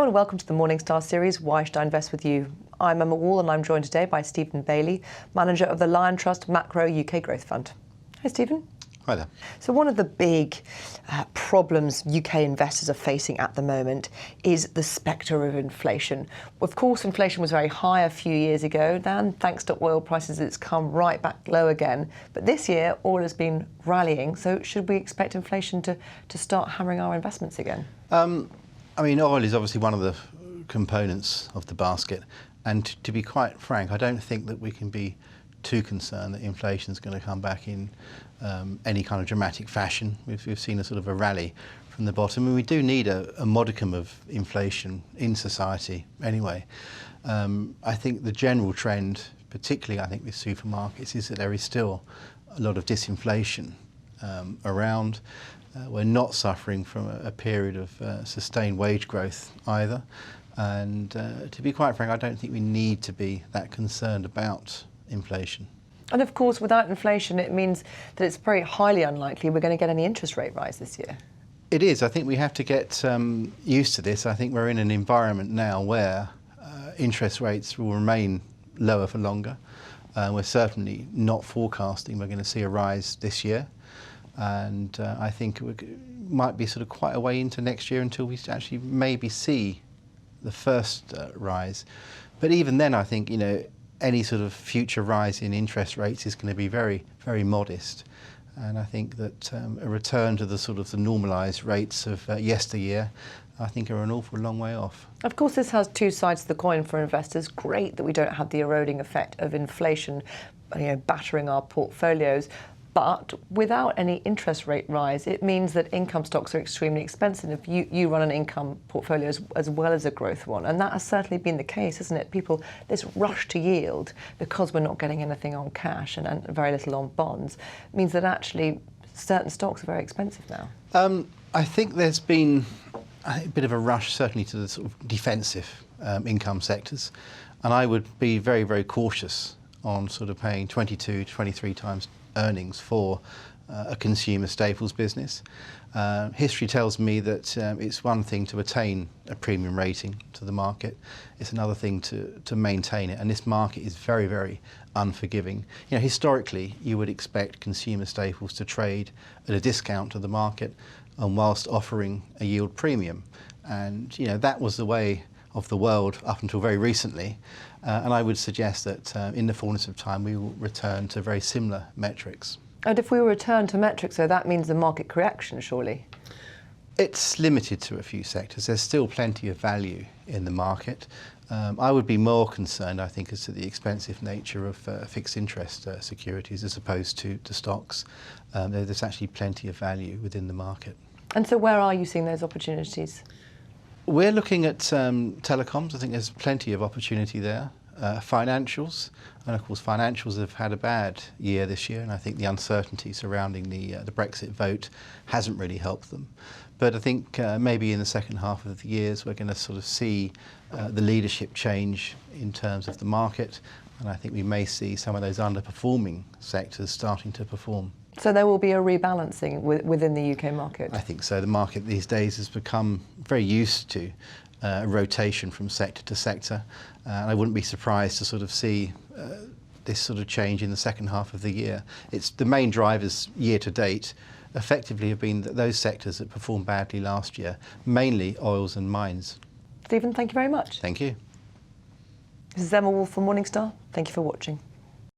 and welcome to the Morningstar series, Why Should I Invest With You? I'm Emma Wall and I'm joined today by Stephen Bailey, manager of the Liontrust Macro UK Growth Fund. Hi Stephen. Hi there. So one of the big problems UK investors are facing at the moment is the spectre of inflation. Of course, inflation was very high a few years ago. Then, thanks to oil prices, it's come right back low again. But this year, oil has been rallying. So should we expect inflation to start hammering our investments again? I mean, oil is obviously one of the components of the basket. And to be quite frank, I don't think that we can be too concerned that inflation is going to come back in any kind of dramatic fashion. We've seen a sort of a rally from the bottom, and we do need a modicum of inflation in society anyway. I think the general trend, particularly I think with supermarkets, is that there is still a lot of disinflation around. We're not suffering from a period of sustained wage growth either. And to be quite frank, I don't think we need to be that concerned about inflation. And of course, without inflation, it means that it's very highly unlikely we're going to get any interest rate rise this year. It is. I think we have to get used to this. I think we're in an environment now where interest rates will remain lower for longer. We're certainly not forecasting we're going to see a rise this year. And I think it might be sort of quite a way into next year until we actually maybe see the first rise. But even then, I think, any sort of future rise in interest rates is going to be very, very modest. And I think that a return to the sort of the normalised rates of yesteryear, I think are an awful long way off. Of course, this has two sides to the coin for investors. Great that we don't have the eroding effect of inflation, battering our portfolios. But without any interest rate rise, it means that income stocks are extremely expensive if you run an income portfolio as well as a growth one. And that has certainly been the case, hasn't it? People, this rush to yield because we're not getting anything on cash and very little on bonds, means that actually certain stocks are very expensive now. I think there's been a bit of a rush certainly to the sort of defensive income sectors. And I would be very, very cautious on sort of paying 22, 23 times earnings for a consumer staples business. History tells me that it's one thing to attain a premium rating to the market, it's another thing to maintain it, and this market is very, very unforgiving. Historically, you would expect consumer staples to trade at a discount to the market and whilst offering a yield premium, and that was the way of the world up until very recently. And I would suggest that in the fullness of time, we will return to very similar metrics. And if we return to metrics, so that means a market correction, surely? It's limited to a few sectors. There's still plenty of value in the market. I would be more concerned, I think, as to the expensive nature of fixed interest securities as opposed to stocks. There's actually plenty of value within the market. And so where are you seeing those opportunities? We're looking at telecoms. I think there's plenty of opportunity there. Financials, and of course financials have had a bad year this year, and I think the uncertainty surrounding the Brexit vote hasn't really helped them. But I think maybe in the second half of the years we're going to sort of see the leadership change in terms of the market, and I think we may see some of those underperforming sectors starting to perform. So there will be a rebalancing within the UK market? I think so. The market these days has become very used to rotation from sector to sector. And I wouldn't be surprised to sort of see this sort of change in the second half of the year. It's the main drivers year to date effectively have been those sectors that performed badly last year, mainly oils and mines. Stephen, thank you very much. Thank you. This is Emma Wall from Morningstar. Thank you for watching.